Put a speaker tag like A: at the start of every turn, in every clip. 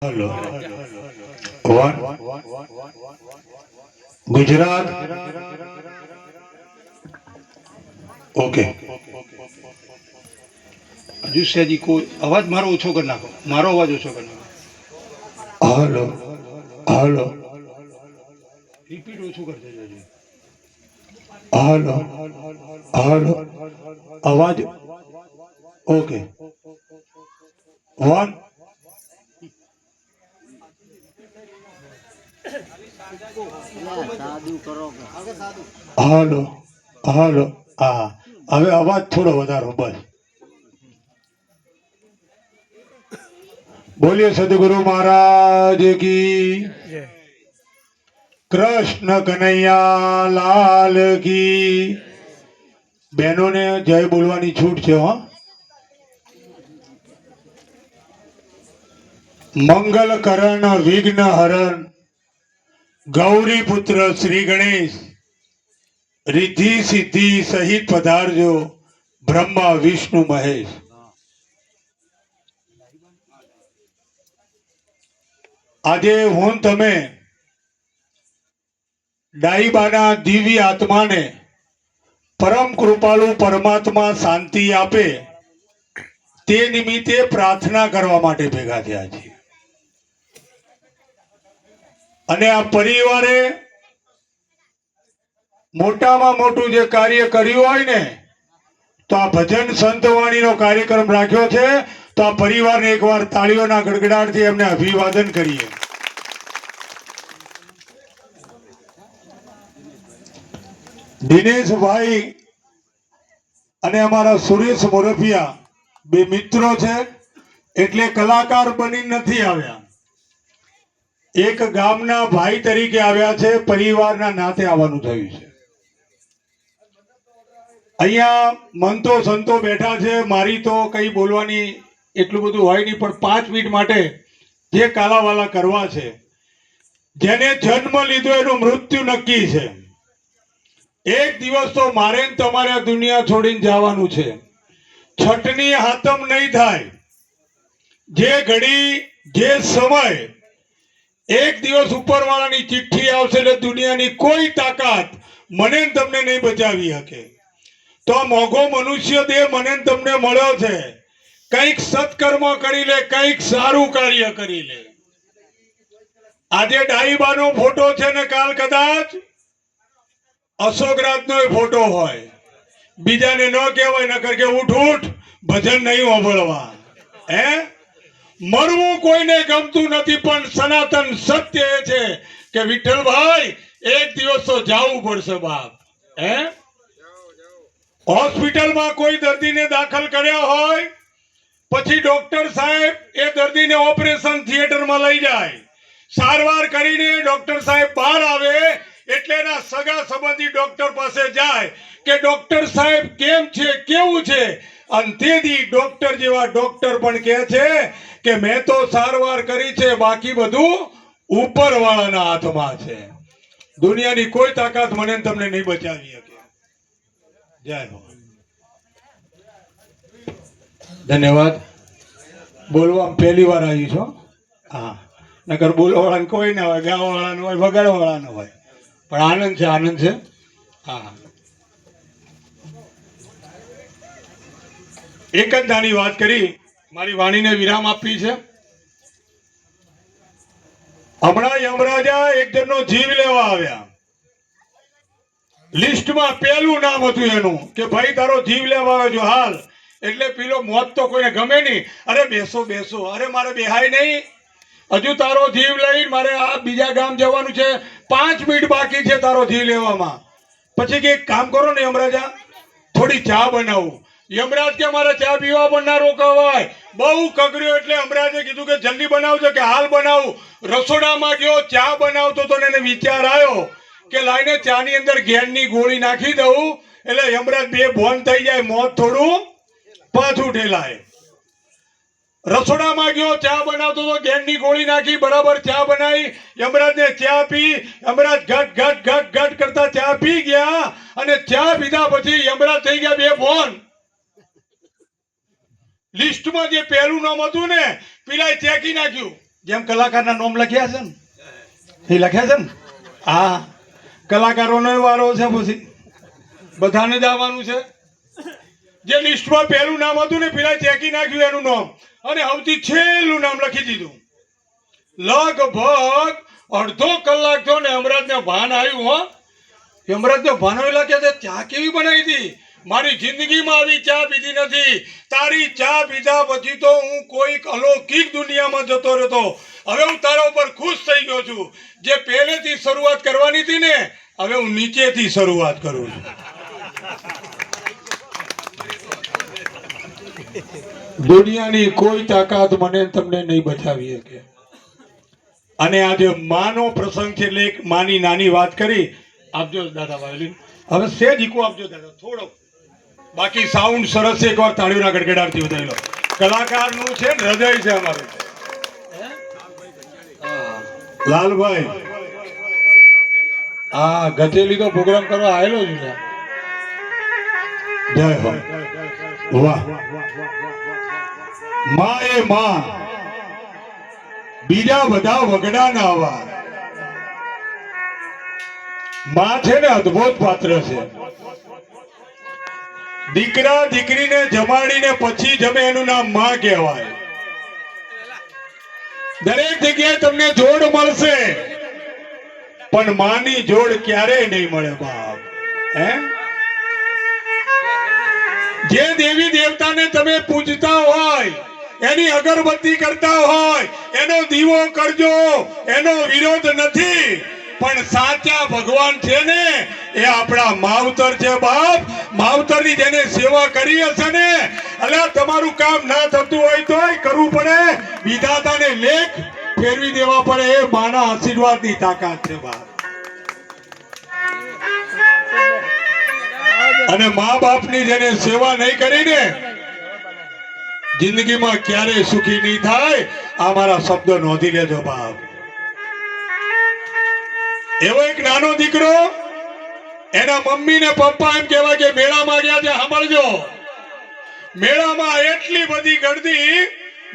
A: Hello Gujarat okay
B: હજુ સહેજી કોઈ અવાજ મારો ઓછો કરી નાખો, મારો અવાજ ઓછો કરી નાખો,
A: हेलो हेलो
B: રિપીટ ઓછું કરજો જોજો.
A: हेलो हेलो आवाज ओके वन हेलो हेलो हाँ હવે અવાજ થોડો વધારો બસ. બોલીએ સદગુરુ મહારાજ કી કૃષ્ણ કનૈયા લાલ કી. બહેનોને જય બોલવાની છૂટ છે હો. મંગલ કરણ વિઘ્ન હરણ ગૌરી પુત્ર શ્રી ગણેશ રિદ્ધિ સિદ્ધિ સહિત પધારજો બ્રહ્મા વિષ્ણુ મહેશ. આજે હું તમે ડાઈબાના દિવ્ય આત્માને પરમ કૃપાળુ પરમાત્મા શાંતિ આપે તે નિમિત્તે પ્રાર્થના કરવા માટે ભેગા થયા છે. અને આ પરિવારે મોટામાં મોટું જે કાર્ય કર્યું હોય ને તો આ ભજન સંતવાણીનો કાર્યક્રમ રાખ્યો છે. તો આ પરિવારને એકવાર તાળીઓના ગડગડાટથી એમને અભિવાદન કરીએ. દિનેશભાઈ અને અમારા સુરેશ મોરફિયા બે મિત્રો છે એટલે કલાકાર બની નથી આવ્યા, એક ગામના ભાઈ તરીકે આવ્યા છે, પરિવારના નાતે આવવાનું થયું છે. અહીંયા મંતો સંતો બેઠા છે, મારી તો કઈ બોલવાની એટલું બધું હોય નહીં, પણ 5 મિનિટ માટે જે કાલાવાલા કરવા છે, જેને જન્મ લીધો એનું મૃત્યુ નક્કી છે. એક દિવસ તો મારે ને તમારે આ દુનિયા છોડીને જવાનું છે. છઠની હાતમ નહીં થાય, જે ઘડી જે સમય એક દિવસ ઉપરવાળાની ચિઠ્ઠી આવશે એટલે દુનિયાની કોઈ તાકાત મને ને તમને નહીં બચાવી શકે. તો આ મોઘો મનુષ્ય દેહ મને ને તમને મળ્યો છે, કંઈક સત્કર્મ કરી લે, કંઈક સારું કાર્ય કરી લે. આજે ડાઈબાનો ફોટો છે ને કાલ કદાચ અશોકરાજનો ફોટો હોય, બીજાને ન કહેવાય, નકર કે ઉઠ ઉઠ ભજન નહીં સાંભળવા. હે મરવું કોઈને ગમતું નથી, પણ સનાતન સત્ય એ છે કે વિઠ્ઠલભાઈ એક દિવસ તો જવું પડશે બાપ. હે હોસ્પિટલમાં કોઈ દર્દીને દાખલ કર્યા હોય, પછી ડોક્ટર સાહેબ એ દર્દીને ઓપરેશન થિયેટરમાં લઈ જાય, સારવાર કરીને ડોક્ટર સાહેબ બહાર આવે એટલે એના સગા સંબંધી ડોક્ટર પાસે જાય કે ડોક્ટર સાહેબ કેમ છે, કેવું છે. અને તેથી ડોક્ટર જેવા ડોક્ટર પણ કહે છે કે મેં તો સારવાર કરી છે, બાકી બધું ઉપરવાળાના હાથમાં છે. દુનિયાની કોઈ તાકાત મને તમને નહીં બચાવી શકે. જય હો. ધન્યવાદ. બોલવા પહેલી વાર આવી છો. હા, નકર બોલવાવાળાને કોઈ ના હોય, ગાવાવાળાનો હોય, વગાડવાવાળાનો હોય, પણ આનંદ છે, આનંદ છે. હા, એક જ નાની વાત કરી, મારી વાણીને વિરામ આપવી છે. હમણાં યમરાજા એક જણનો જીવ લેવા આવ્યા. લિસ્ટમાં પહેલું નામ હતું એનું કે ભાઈ તારો જીવ લેવા આવ્યો છો હાલ. એટલે પેલો મોત તો કોઈને ગમે નહીં. અરે બેસો બેસો, અરે મારે બેહાય નહીં, હજુ તારો જીવ લઈ મારે આ બીજા ગામ જવાનું છે, 5 મિનિટ બાકી છે તારો જીવ લેવામાં. પછી કે એક કામ કરો ને યમરાજા, થોડી ચા બનાવું. યમરાજ કે મારે ચા પીવા પણ ના રોકાવાય. બહુ કગર્યો એટલે યમરાજે કીધું કે જલ્દી બનાવજો, કે હાલ બનાવું. રસોડામાં ગયો, ચા બનાવતો તો એને વિચાર આવ્યો કે લાઈને ચાની અંદર ઘેરની ગોળી નાખી દઉં એટલે યમરાજ બે ભોન થઈ જાય, મોત થોડું પાછું ઠેલાય. રસોડામાં ગયો, ચા બનાવતો તો ઘેરની ગોળી નાખી, બરાબર ચા બનાવી, યમરાજને ચા પી. યમરાજ ઘટ ઘટ ઘટ ઘટ કરતા ચા પી ગયા, અને ચા પીધા પછી યમરાજ થઈ ગયા બે ભોન. લિસ્ટમાં જે પહેલું નામ હતું ને પેલા ચેકી નાખ્યું, જેમ કલાકારના નામ લખ્યા છે ને એ લખ્યા છે ને હા કલાકારોનો વારો છે પછી બધાને જ આવવાનું છે જે લિસ્ટમાં પહેલું નામ હતું ને પેલા ચેકી નાખ્યું એનું નામ અને સૌથી છેલ્લું નામ લખી દીધું લગભગ અડધો કલાક થયો ને યમરાજને ભાન આવ્યું હો યમરાજને ભાન આવેલા કે ચા કેવી બનાવી હતી મારી જિંદગીમાં આવી ચા પીધી નથી તારી ચા પીધા પછી તો હું કોઈક અલૌકિક દુનિયામાં જતો રહેતો હવે હું તારા ઉપર ખુશ થઈ ગયો છું જે પહેલેથી શરૂઆત કરવાની હતી ને હવે હું નીચેથી શરૂઆત કરું છું દુનિયાની કોઈ તાકાત મને તમને નહીં બચાવી શકે અને આજે માનો પ્રસંગ છે એટલે એક માની નાની વાત કરી આપજો દાદા વાયોલિન હવે સેજ ઈકો આપજો દાદા થોડો બાકી સાઉન્ડ સરસ છે એકવાર તાળીઓના ગડગડાટથી વધારી લો કલાકારનું છે ને હૃદય છે અમારું લાલભાઈ હા ગચેલી તો પ્રોગ્રામ કરવા આવેલો જ ને જય હો વાહ માં એ માં બીજા બધા વગડા ના આવા માં છે ને અદ્ભુત પાત્ર છે દીકરા દીકરીને જમાડીને પછી જમે એનું નામ માં કહેવાય દરેક જગ્યાએ તમને જોડ મળશે પણ માની જોડ ક્યારેય નહીં મળે બાપ હે જે દેવી દેવતાને તમે પૂજતા હોય એની અગરબત્તી કરતા હોય એનો દીવો કરજો એનો વિરોધ નથી પણ સાચા ભગવાન છે ને એ આપણા માવતર છે બાપ માવતરની જેને સેવા કરી હશે ને અલ્યા તમારું કામ ના થતું હોય તોય કરવું પડે વિધાતાને લેખ ફેરવી દેવા પડે એ માના આશીર્વાદની તાકાત છે બાપ અને મા બાપની જેને સેવા નહીં કરીને જિંદગીમાં ક્યારેય સુખી નહીં થાય આ મારા શબ્દો નોંધી લેજો બાપ એવો એક નાનો દીકરો એના મમ્મી ને પપ્પા એમ કહેવાય કે મેળામાં ગયા છે સાંભળજો મેળામાં એટલી બધી ગળદી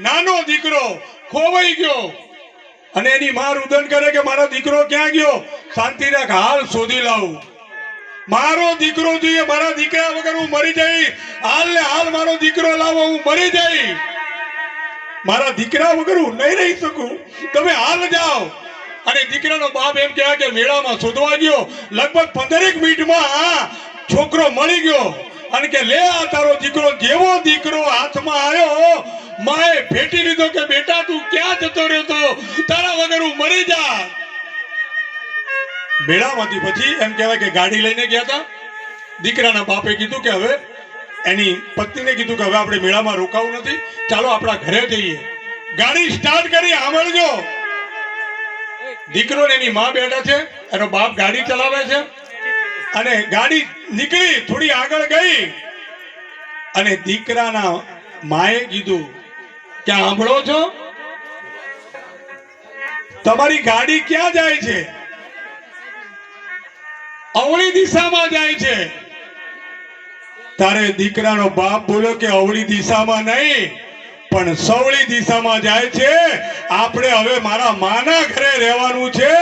A: નાનો દીકરો ખોવાઈ ગયો અને એની માં રુદન કરે કે મારો દીકરો ક્યાં ગયો શાંતિ રાખ હાલ શોધી લાવું મારો દીકરો જોઈએ મારા દીકરા વગર હું મરી જઈ હાલ ને હાલ મારો દીકરો લાવો હું મરી જઈ મારા દીકરા વગર હું નહીં રહી શકું તમે હાલ જાઓ અને દીકરાનો બાપ એમ કહે કે મેળામાં શોધવા ગયો લગભગ 15 મિનિટમાં છોકરો મળી ગયો અને કે લે આ તારો દીકરો જેવો દીકરો હાથમાં આવ્યો માએ ભેટી લીધો કે બેટા તું ક્યાં જતો રહ્યો તો તારા વગર હું મરી જા મેળામાંથી પછી એમ કહેવાય કે ગાડી લઈને ગયા હતા દીકરાના બાપે કીધું કે હવે એની પત્નીને કીધું કે હવે આપણે મેળામાં રોકાવું નથી ચાલો આપણા ઘરે જઈએ ગાડી સ્ટાર્ટ કરી સાંભળજો દીકરો ને એની માં બેઠા છે એનો બાપ ગાડી ચલાવે છે અને ગાડી નીકળી થોડી આગળ ગઈ અને દીકરાના માએ કીધું કે સાંભળો છો તમારી ગાડી ક્યાં જાય છે અવળી દિશામાં જાય છે તારે દીકરાનો બાપ બોલ્યો કે અવળી દિશામાં નહીં પણ સવળી દિશામાં જાય છે આપણે હવે મારા માના ઘરે રહેવાનું છે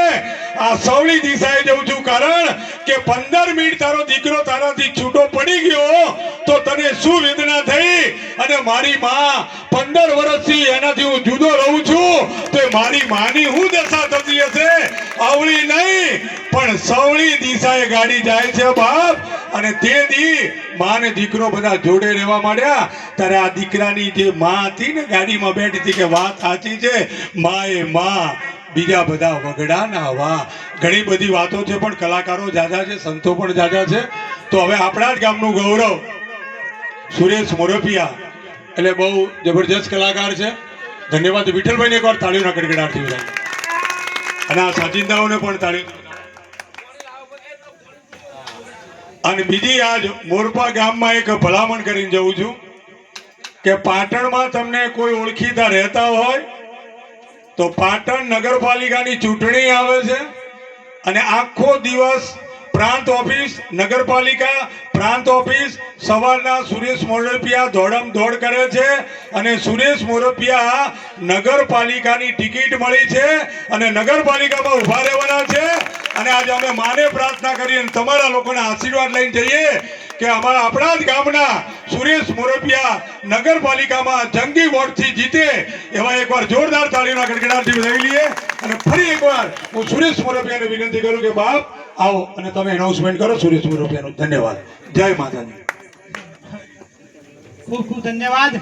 A: આ સવળી દિશાએ જઉં છું કારણ કે 15 મિનિટ તારો દીકરો તારાથી છૂટો પડી ગયો તો તને શું વેદના થઈ અને મારી માં 15 વર્ષથી એનાથી હું જુદો રહું છું તો મારી માની હું દશા થતી હશે અવળી નહીં પણ સવળી દિશાએ ગાડી જાય છે બાપ અને તે દી માં ને દીકરો બધા જોડે રહેવા માંડ્યા ત્યારે આ દીકરાની જે માં હતી ને ગાડીમાં બેઠી હતી કે વાત સાચી છે માં એ માં બીજા બધા વગડા ના વાહ ઘણી બધી વાતો છે પણ કલાકારો જાજા છે સંતો પણ જાજા છે તો હવે આપણા જ ગામનું ગૌરવ સુરેશ મોરપિયા એટલે બહુ જબરજસ્ત કલાકાર છે ધન્યવાદ વિઠ્ઠલભાઈને એકવાર તાળીઓના ગડગડાટથી વધારે અને આ સાચિંદાઓને પણ તાળી અને બીજી આજ મોરપા ગામમાં એક ભલામણ કરીને જઉં છું કે પાટણમાં તમને કોઈ ઓળખીતા રહેતા હોય તો પાટણ નગરપાલિકાની ચૂંટણી આવે છે અને આખો દિવસ પ્રાંત ઓફિસ નગરપાલિકા પ્રાંત ઓફિસ સવારના સુરેશ મોરપિયા દોડમ દોડ કરે છે અને સુરેશ મોરપિયા નગરપાલિકાની ટિકિટ મળી છે અને નગરપાલિકામાં ઊભા રહેવાના છે અને આજે અમે માને પ્રાર્થના કરી અને તમારા લોકોના આશીર્વાદ લઈને જઈએ કે આપણા જ ગામના સુરેશ મોરપિયા નગરપાલિકામાં જંગી વોટથી જીતે એવા એકવાર જોરદાર તાળીના ગડગડાટથી વધાવી લઈએ અને ફરી એકવાર હું સુરેશ મોરપિયાને વિનંતી કરું કે બાપ આવો અને તમે એનાઉન્સમેન્ટ કરો સુરેશ મોરપિયાનું. ધન્યવાદ. જય માતાજી.
C: ખૂબ ખૂબ ધન્યવાદ.